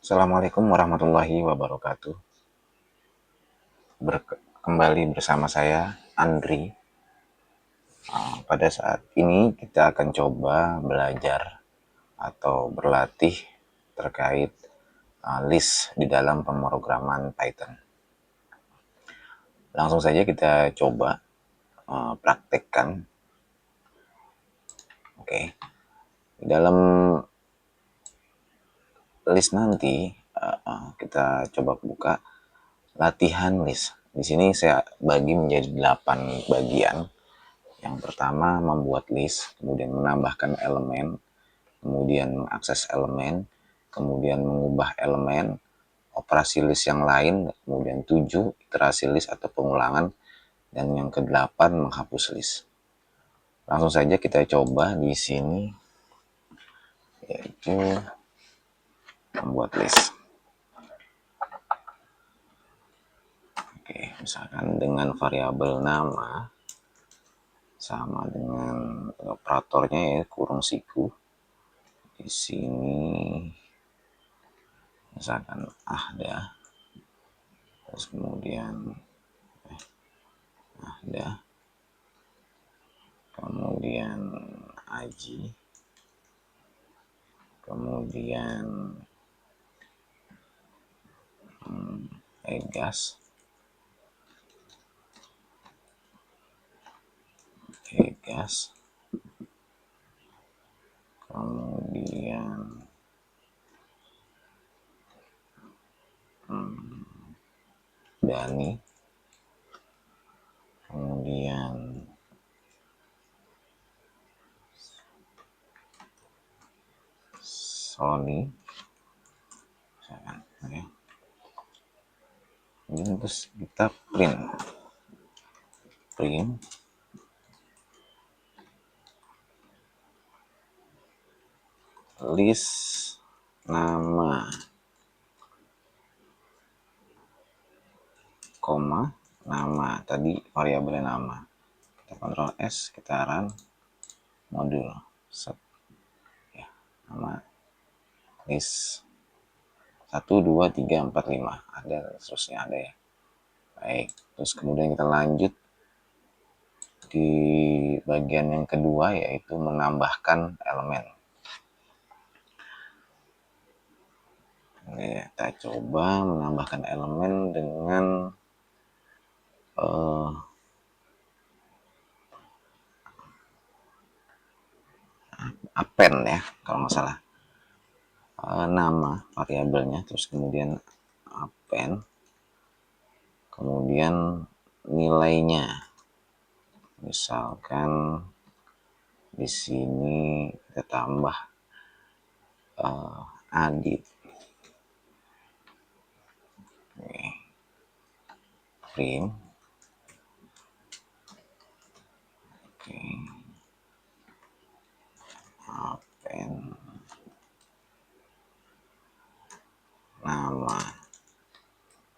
Assalamualaikum warahmatullahi wabarakatuh. Kembali bersama saya Andri. Pada saat ini kita akan coba belajar atau berlatih terkait list di dalam pemrograman Python. Langsung saja kita coba praktekkan. Oke. Di dalam list nanti kita coba buka latihan list. Di sini saya bagi menjadi 8 bagian. Yang pertama membuat list, kemudian menambahkan elemen, kemudian mengakses elemen, kemudian mengubah elemen, operasi list yang lain, kemudian 7 iterasi list atau pengulangan, dan yang ke-8 menghapus list. Langsung saja kita coba di sini, yaitu membuat list. Oke, misalkan dengan variabel nama sama dengan operatornya ya kurung siku. Di sini misalkan ada, terus kemudian ada, kemudian aji, kemudian egas, kemudian Dani, kemudian Sony, misalkan, oke. Kemudian terus kita print list nama, koma, nama, tadi variabel nama. Kita Ctrl S, kita run modul set ya, nama list 1, 2, 3, 4, 5 ada, terusnya ada ya. Baik, terus kemudian kita lanjut di bagian yang kedua, yaitu menambahkan elemen. Oke, kita coba menambahkan elemen dengan append ya, kalau nggak salah. Nama variabelnya, terus kemudian append, kemudian nilainya. Misalkan di sini kita tambah Adit. Oke. Print. Oke. Append nama,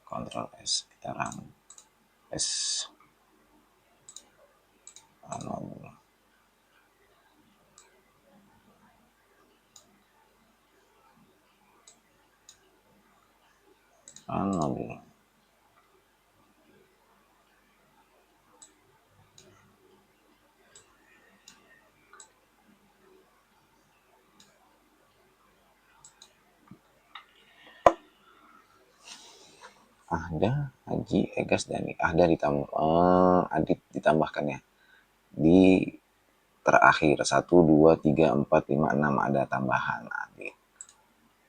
Ctrl S, kita run S mobil. Ada, Haji, Egas, dan ada Adit ditambahkannya di terakhir 1, 2, 3, 4, 5, 6 ada tambahan Adit.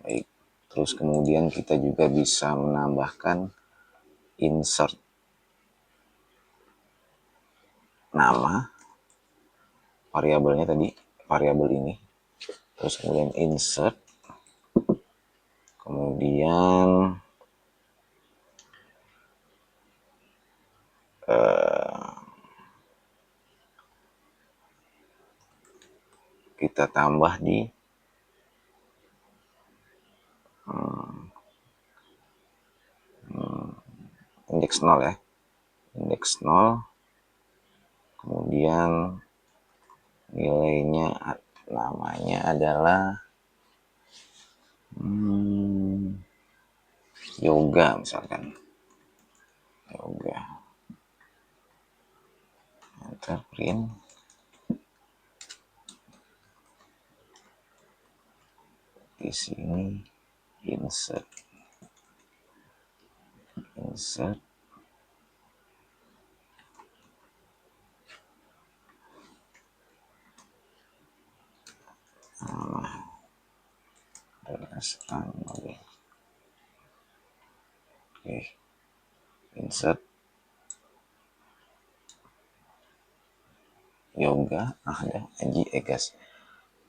Baik, terus kemudian kita juga bisa menambahkan insert nama variabelnya tadi, variabel ini, terus kemudian insert, kemudian kita tambah di indeks 0 ya, indeks 0, kemudian nilainya, namanya adalah yoga misalkan, yoga, enter print, di sini insert, oke, insert yoga, ada Aji Egas.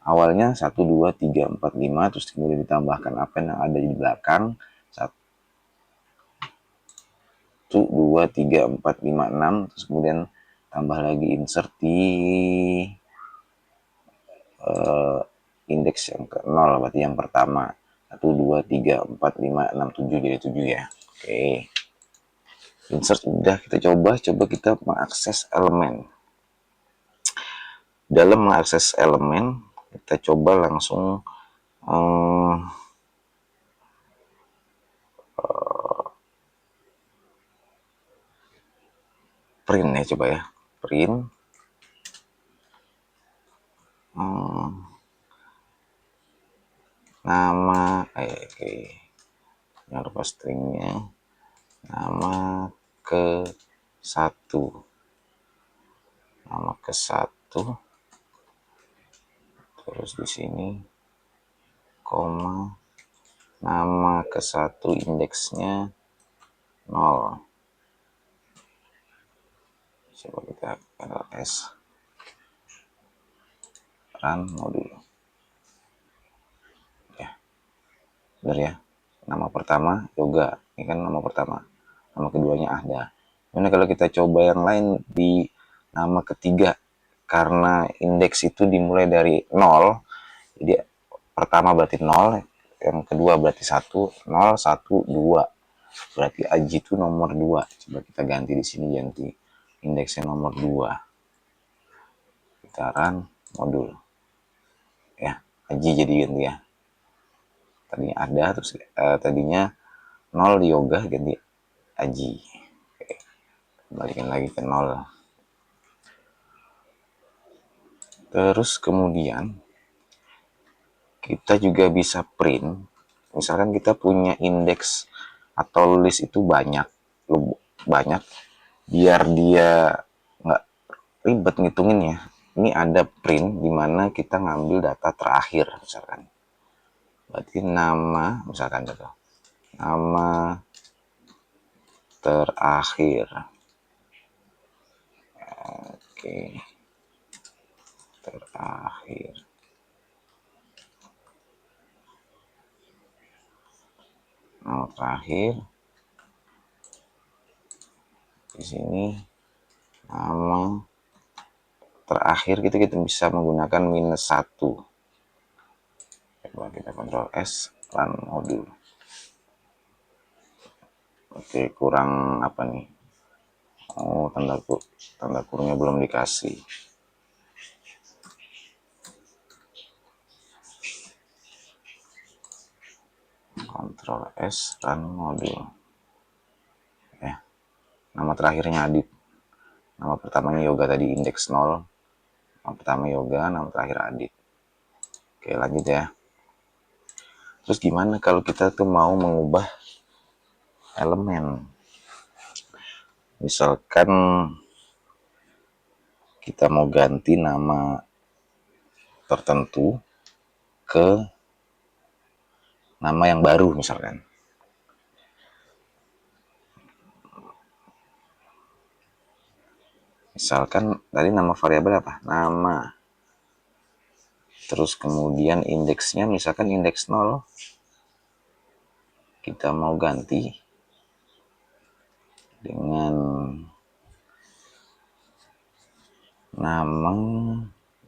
Awalnya 1, 2, 3, 4, 5, terus kemudian ditambahkan apa yang ada di belakang. 1, 2, 3, 4, 5, 6, terus kemudian tambah lagi insert di indeks yang ke 0, berarti yang pertama. 1, 2, 3, 4, 5, 6, 7, jadi 7 ya. Oke. Insert udah, kita coba kita mengakses elemen. Dalam mengakses elemen, kita coba langsung print ya, coba ya. Print. Nama, oke. Yang lupa stringnya. Nama ke 1. Nama ke 1. Terus di sini koma, nama ke 1 indeksnya 0. Coba kita ls run modul ya, benar ya. Nama pertama yoga, ini kan nama pertama, nama keduanya ada. Mana kalau kita coba yang lain di nama ketiga, karena indeks itu dimulai dari 0, jadi pertama berarti 0, yang kedua berarti 1, 0, 1, 2. Berarti Aji itu nomor 2. Coba kita ganti di sini, ganti indeksnya nomor 2. Kita run modul. Ya, Aji jadi ganti ya. Tadinya ada, terus tadinya 0 di yoga, ganti Aji. Oke. Kembalikan lagi ke 0. Terus kemudian kita juga bisa print. Misalkan kita punya indeks atau list itu banyak, biar dia nggak ribet ngitungin ya. Ini ada print di mana kita ngambil data terakhir misalkan. Berarti nama misalkan gitu. Nama terakhir. Oke. Terakhir. Nama terakhir. Di sini nama terakhir kita bisa menggunakan -1. Coba kita Ctrl S, run modul. Oke, kurang apa nih? Oh, tanda kurungnya belum dikasih. Ctrl S, run modul. Ya, nama terakhirnya Adit. Nama pertamanya yoga tadi, indeks 0. Nama pertama yoga, nama terakhir Adit. Oke, lanjut ya. Terus gimana kalau kita tuh mau mengubah elemen? Misalkan kita mau ganti nama tertentu ke nama yang baru misalkan. Misalkan tadi nama variabel apa? Nama. Terus kemudian indeksnya misalkan indeks 0. Kita mau ganti dengan nama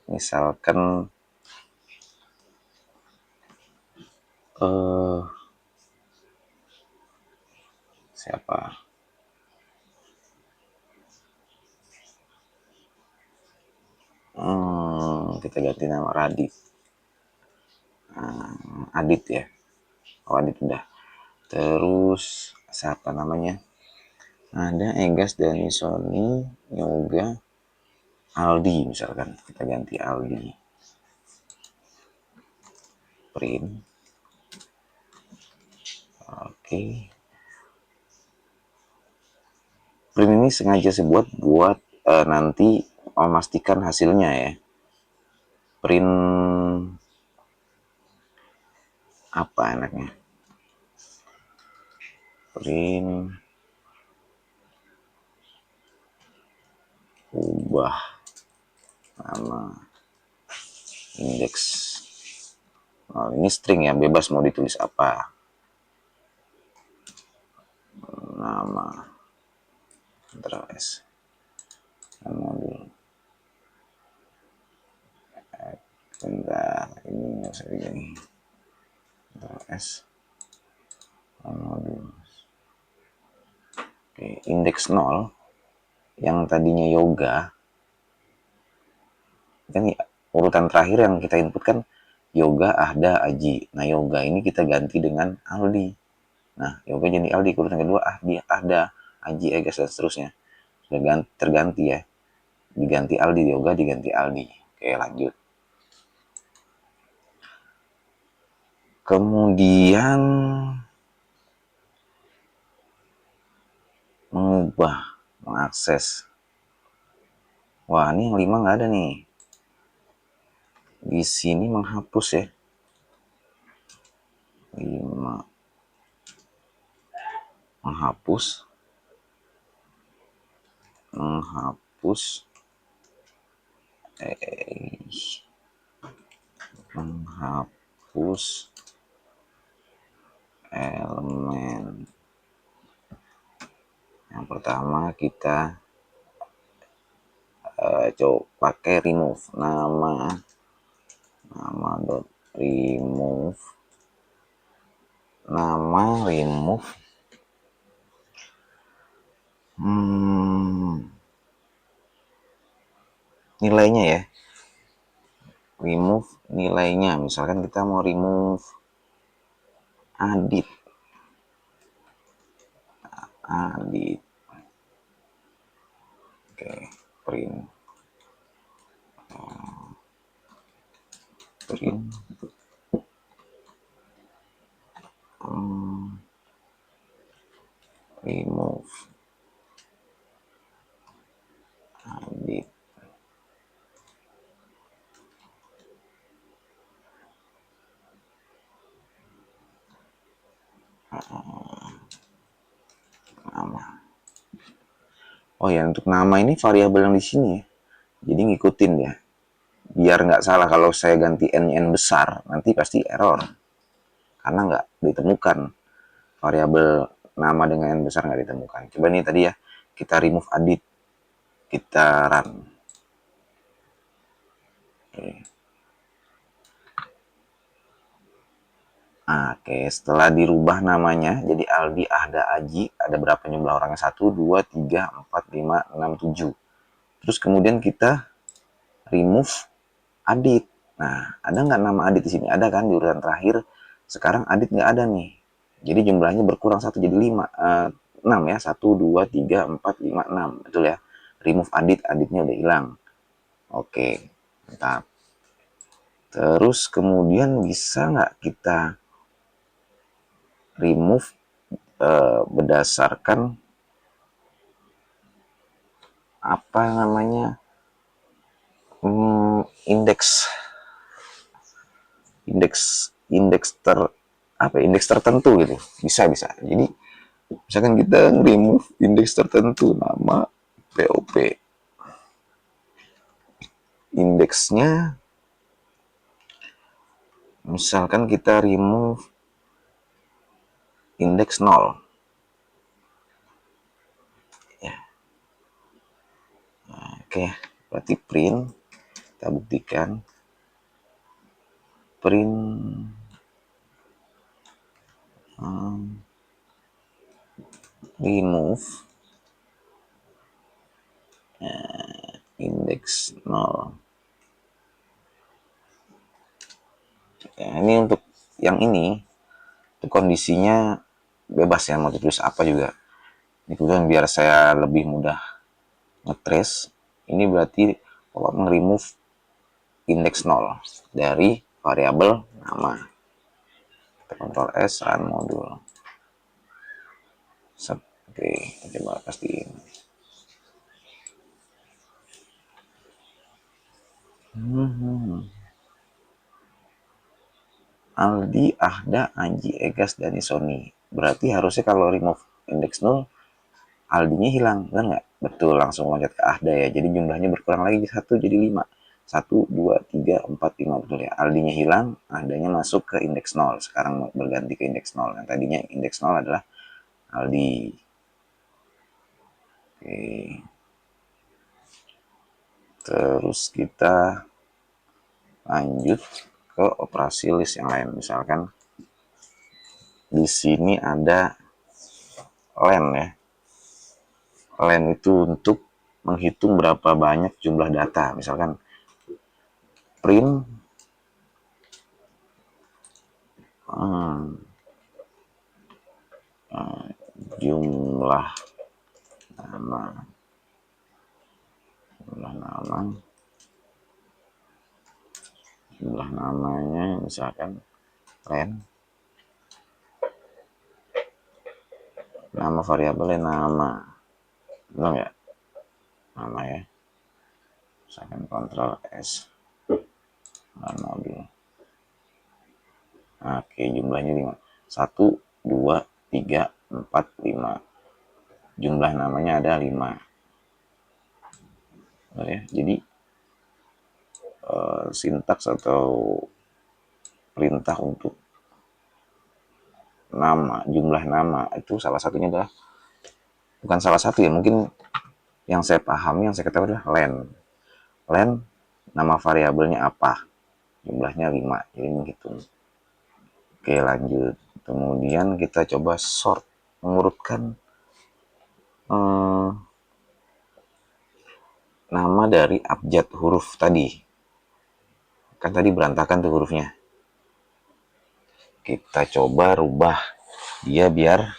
misalkan siapa? Kita ganti nama Radit. Adit ya. Oh, Adit udah. Terus siapa namanya, ada Egas, Dani, Sony, Yoga, Aldi, misalkan kita ganti Aldi. Print. Oke. Print ini sengaja saya buat nanti memastikan hasilnya ya. Print apa enaknya? Print ubah nama indeks. Nah, ini string ya, bebas mau ditulis apa. Nama terus modul. Bentar, ini nggak usah begini. Terus modul. Oke, indeks 0 yang tadinya yoga kan urutan terakhir yang kita input kan Yoga, Ahda, Aji. Nah, Yoga ini kita ganti dengan Aldi. Nah, Yoga jadi Aldi. Urutan kedua Ahda, Aji, Egas, dan seterusnya. Sudah terganti ya. Diganti Aldi, Yoga diganti Aldi. Oke, lanjut. Kemudian mengakses. Wah, ini yang 5 nggak ada nih. Di sini menghapus ya. 5. Menghapus. Menghapus elemen. Yang pertama kita coba pakai remove nama dot remove nilainya ya, remove nilainya. Misalkan kita mau remove adit. Oke, print remove adit. Nama. Oh ya, untuk nama ini variabel yang di sini ya. Jadi ngikutin ya. Biar nggak salah kalau saya ganti n besar, nanti pasti error. Karena nggak ditemukan. Variabel nama dengan n besar nggak ditemukan. Coba nih tadi ya, kita remove adit. Kita run. Oke. Oke, setelah dirubah namanya jadi Aldi, Ahda, Aji, ada berapa jumlah orangnya? 1, 2, 3, 4, 5, 6, 7. Terus kemudian kita remove Adit. Nah, ada nggak nama Adit di sini? Ada kan di urutan terakhir. Sekarang Adit nggak ada nih. Jadi jumlahnya berkurang 1 jadi 5. 6 ya. 1, 2, 3, 4, 5, 6. Betul ya. Remove Adit, Aditnya udah hilang. Oke, mantap. Terus kemudian bisa nggak kita remove berdasarkan apa namanya indeks indeks tertentu gitu, bisa jadi misalkan kita remove indeks tertentu, nama POP, indeksnya misalkan kita remove indeks 0 ya. Oke, berarti print, kita buktikan print remove indeks 0 ya. Ini untuk yang ini itu kondisinya bebas ya, mau ditulis apa juga. Ini kemudian biar saya lebih mudah ngetrace, ini berarti Bapak remove indeks 0 dari variabel nama. Ctrl S, run modul. Oke, coba pastiin. Aldi, Ahda, Anji, Egas, Dani, Sony. Berarti harusnya kalau remove index 0, Aldinya hilang, kan nggak? Betul, langsung loncat ke Ahda ya. Jadi jumlahnya berkurang lagi 1 jadi 5. 1, 2, 3, 4, 5. Betul ya. Aldinya hilang, Ahdanya masuk ke indeks 0. Sekarang berganti ke indeks 0. Yang tadinya indeks 0 adalah Aldi. Oke. Terus kita lanjut ke operasi list yang lain. Misalkan di sini ada len ya. Len itu untuk menghitung berapa banyak jumlah data. Misalkan print jumlah nama, jumlah namanya misalkan len, nama variabelnya nama, belum ya, nama ya, misalkan Ctrl S, run modul. Oke, jumlahnya 5. 1, 2, 3, 4, 5. Jumlah namanya ada 5. Ya, jadi sintaks atau perintah untuk nama, jumlah nama itu salah satunya adalah, bukan salah satu ya, mungkin yang saya pahami, yang saya ketahui adalah len. Len, nama variabelnya apa, jumlahnya 5, jadi menghitung. Oke, lanjut. Kemudian kita coba sort, mengurutkan nama dari abjad huruf tadi. Kan tadi berantakan tuh hurufnya. Kita coba rubah dia biar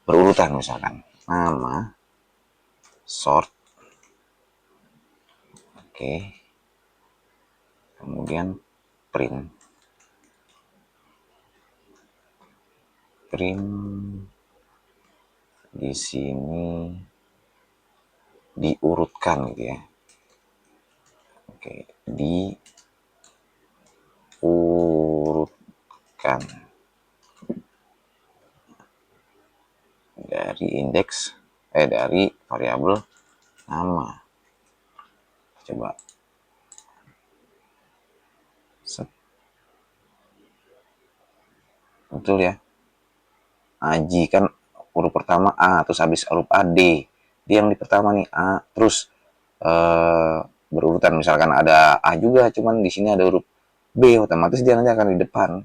berurutan, misalkan nama sort, oke, kemudian print di sini diurutkan gitu ya. Oke, diurutkan dari indeks dari variabel nama. Coba set. Betul ya, Aji kan huruf pertama A, terus habis huruf A D. Dia yang di pertama nih A, terus berurutan, misalkan ada A juga, cuman di sini ada huruf B, otomatis dia nanti akan di depan.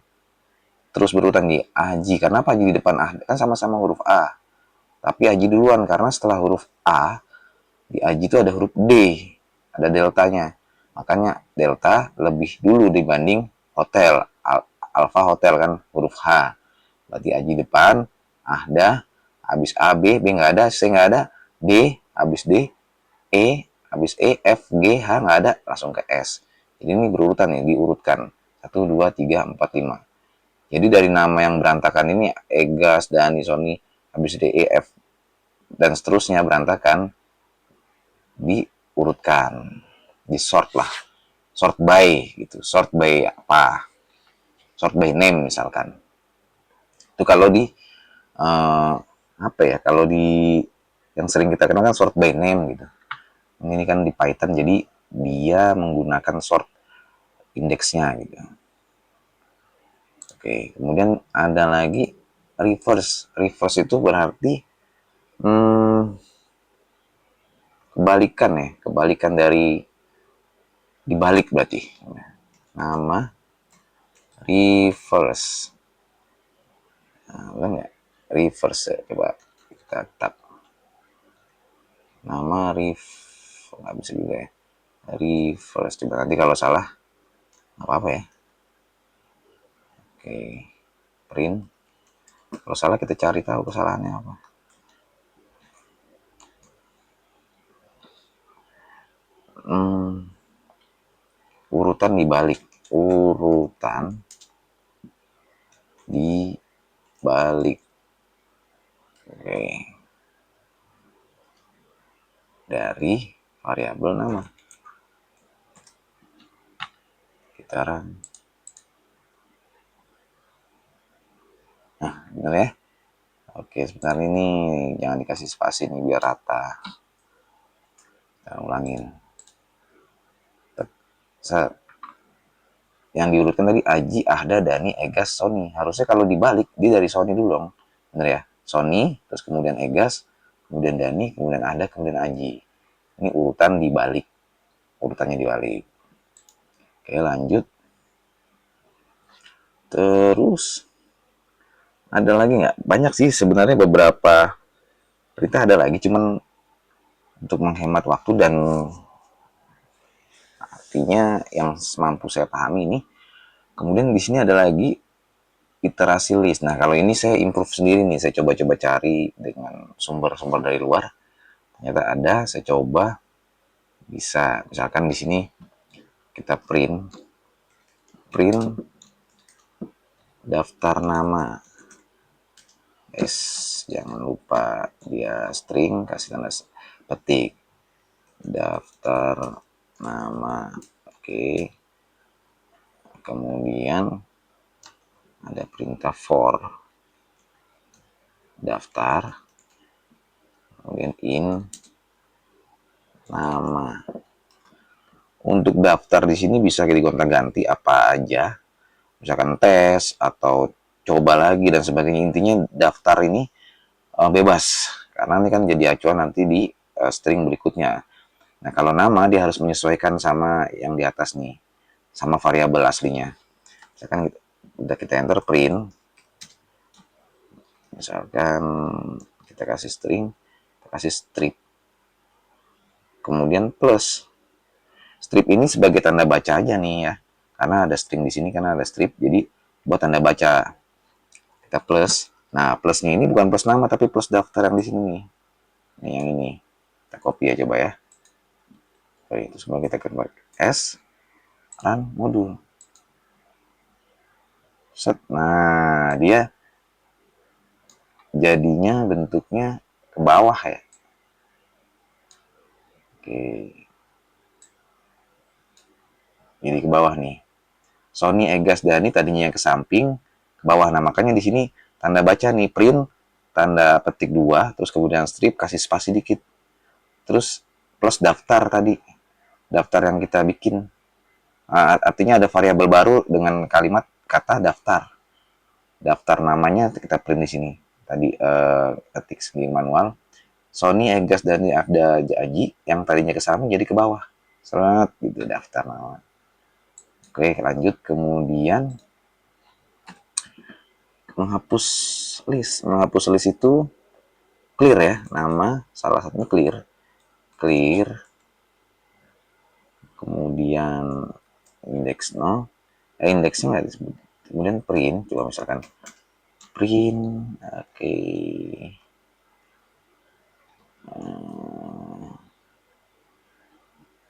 Terus berurutan di Aji. Kenapa Aji di depan A? Kan sama-sama huruf A. Tapi Aji duluan karena setelah huruf A, di Aji itu ada huruf D, ada deltanya. Makanya delta lebih dulu dibanding hotel. Alfa hotel kan huruf H. Berarti Aji depan, Ahda, habis A, B nggak ada, C nggak ada, D, habis D, E, habis E, F, G, H nggak ada, langsung ke S. Jadi ini berurutan nih, diurutkan. 1, 2, 3, 4, 5. Jadi dari nama yang berantakan ini, Egas, Dani, Sony, habis D, E, F, dan seterusnya berantakan, diurutkan, di sort lah, sort by gitu, sort by apa, sort by name misalkan. Itu kalau di apa ya, kalau di yang sering kita kenal kan sort by name gitu. Ini kan di Python, jadi dia menggunakan sort indeksnya gitu. Oke, kemudian ada lagi reverse. Reverse itu berarti kebalikan ya, kebalikan dari dibalik berarti. Nama reverse. Nah, ya? Reverse ya, coba kita tap. Nama nggak bisa juga ya. Reverse, coba nanti kalau salah apa-apa ya. Oke, print Kalau salah kita cari tahu kesalahannya apa. Urutan dibalik. Urutan dibalik. Oke. Dari variabel nama. Kita run. Nah, benar ya. Oke, sebentar ini jangan dikasih spasi nih biar rata. Kita ulangin. Yang diurutkan tadi Aji, Ahda, Dani, Egas, Sony. Harusnya kalau dibalik dia dari Sony dulu dong. Bener ya? Sony, terus kemudian Egas, kemudian Dani, kemudian Ahda, kemudian Aji. Ini urutan dibalik. Urutannya dibalik. Oke, lanjut. Terus ada lagi nggak? Banyak sih sebenarnya, beberapa perintah ada lagi, cuman untuk menghemat waktu dan artinya yang semampu saya pahami ini. Kemudian di sini ada lagi iterasi list. Nah, kalau ini saya improve sendiri nih, saya coba-coba cari dengan sumber-sumber dari luar. Ternyata ada, saya coba bisa. Misalkan di sini kita print daftar nama. Jangan lupa dia string, kasih tanda petik. Daftar nama. Oke. Kemudian ada perintah for daftar, kemudian in nama. Untuk daftar di sini bisa digonta-ganti apa aja, misalkan tes atau coba lagi dan sebagainya. Intinya daftar ini bebas, karena ini kan jadi acuan nanti di string berikutnya. Nah, kalau nama dia harus menyesuaikan sama yang di atas nih, sama variabel aslinya. Misalkan udah kita enter print, misalkan kita kasih string, kita kasih strip, kemudian plus. Strip ini sebagai tanda baca aja nih ya, karena ada string di sini, karena ada strip, jadi buat tanda baca. Kita plus. Nah, plusnya ini bukan plus nama tapi plus daftar yang di sini nih. Nah, yang ini kita copy ya, coba ya. Oke, itu semua kita convert S run modul. Set. Nah, dia jadinya bentuknya ke bawah ya. Oke. Jadi ke bawah nih. Sony, Egas, Dani tadinya ke samping, ke bawah. Nah, makanya di sini tanda baca nih, print, tanda petik 2, terus kemudian strip, kasih spasi dikit. Terus plus daftar tadi. Daftar yang kita bikin. Artinya ada variabel baru dengan kalimat kata daftar. Daftar namanya kita print di sini. Tadi ketik sendiri manual. Sony, Egas, Dani, Ahda, Aji yang tadinya ke samping jadi ke bawah. Selamat gitu daftar nama. Oke, lanjut. Kemudian menghapus list. Menghapus list itu clear ya, nama salah satunya clear. Kemudian index no, indeksnya nggak disebut. Kemudian print, coba misalkan print, oke.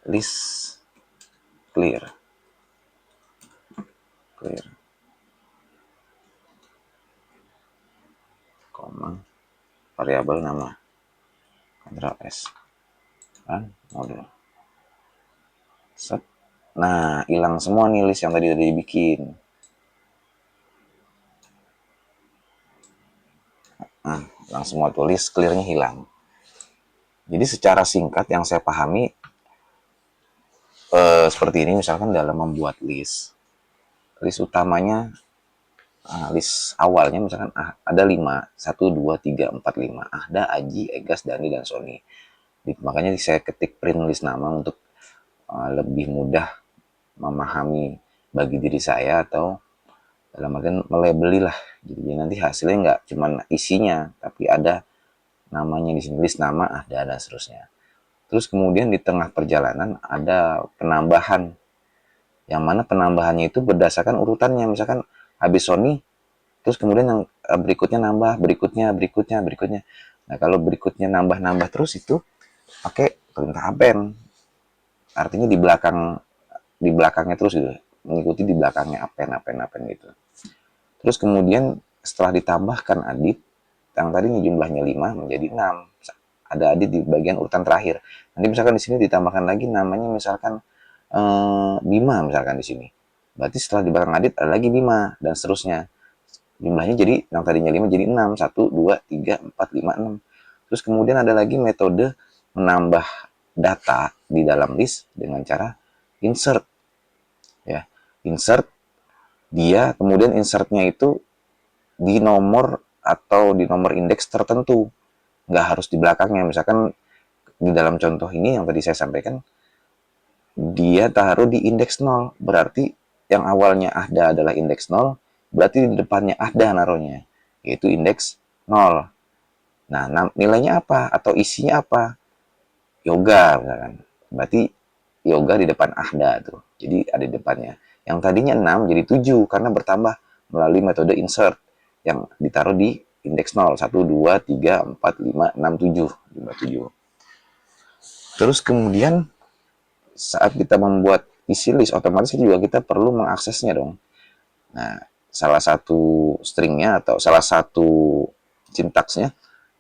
List clear, koma, variabel nama, Ctrl S, kan model. Set. Nah, hilang semua nih list yang tadi udah dibikin. Nah, hilang semua tuh, list clearnya hilang. Jadi secara singkat yang saya pahami seperti ini. Misalkan dalam membuat list utamanya, list awalnya misalkan ada 5, 1, 2, 3, 4, 5. Ahda, Aji, Egas, Dani, dan Sony. Makanya saya ketik print list nama untuk lebih mudah memahami bagi diri saya, atau dalam artian melabeli lah. Jadi nanti hasilnya nggak cuman isinya, tapi ada namanya di sini, list nama, Ahda, dan seterusnya. Terus kemudian di tengah perjalanan ada penambahan, yang mana penambahannya itu berdasarkan urutannya. Misalkan habis Sony, terus kemudian yang berikutnya nambah, berikutnya. Nah, kalau berikutnya nambah terus itu pakai perintah append. Artinya di belakangnya terus gitu. Mengikuti di belakangnya append gitu. Terus kemudian setelah ditambahkan adit, yang tadinya jumlahnya 5 menjadi 6. Ada adit di bagian urutan terakhir. Nanti misalkan di sini ditambahkan lagi namanya misalkan Bima misalkan di sini. Berarti setelah di belakang adit ada lagi Bima dan seterusnya. Jumlahnya jadi yang tadinya 5 jadi 6. 1, 2, 3, 4, 5, 6. Terus kemudian ada lagi metode menambah data di dalam list dengan cara insert. Ya, insert dia kemudian insertnya itu di nomor atau di nomor indeks tertentu, nggak harus di belakangnya. Misalkan di dalam contoh ini yang tadi saya sampaikan, dia taruh di indeks 0, berarti yang awalnya ada adalah indeks 0, berarti di depannya ada naruhnya, yaitu indeks 0. Nah, nilainya apa atau isinya apa? Yoga, misalkan. Berarti yoga di depan ahda tuh. Jadi ada di depannya. Yang tadinya 6 jadi 7 karena bertambah melalui metode insert yang ditaruh di indeks 0. 1, 2, 3, 4, 5, 6, 7. 5, 7. Terus kemudian saat kita membuat isi list, otomatis juga kita perlu mengaksesnya dong. Nah, salah satu stringnya atau salah satu sintaksnya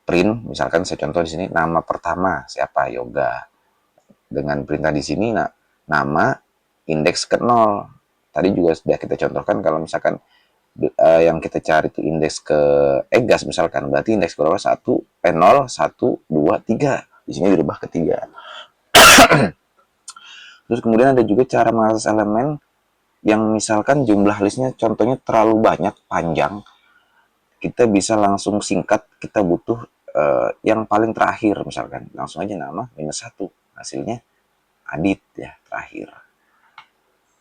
print, misalkan saya contoh di sini nama pertama siapa, yoga. Dengan perintah di sini nama indeks ke 0. Tadi juga sudah kita contohkan kalau misalkan yang kita cari itu indeks ke egas misalkan, berarti indeks berapa? 0, 1, 2, 3. Di sini dirubah ke 3. Terus kemudian ada juga cara mengakses elemen yang misalkan jumlah listnya contohnya terlalu banyak, panjang. Kita bisa langsung singkat, kita butuh yang paling terakhir misalkan. Langsung aja nama -1. Hasilnya adit ya, terakhir.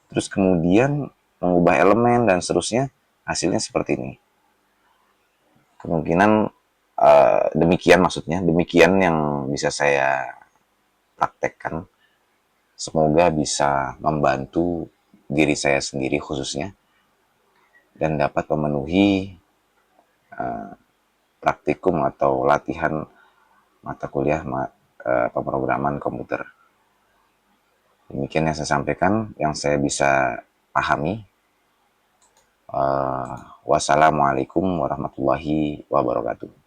Terus kemudian mengubah elemen dan seterusnya, hasilnya seperti ini. Kemungkinan demikian maksudnya, demikian yang bisa saya praktekkan. Semoga bisa membantu diri saya sendiri khususnya dan dapat memenuhi praktikum atau latihan mata kuliah pemrograman komputer. Demikian yang saya sampaikan, yang saya bisa pahami. Wassalamualaikum warahmatullahi wabarakatuh.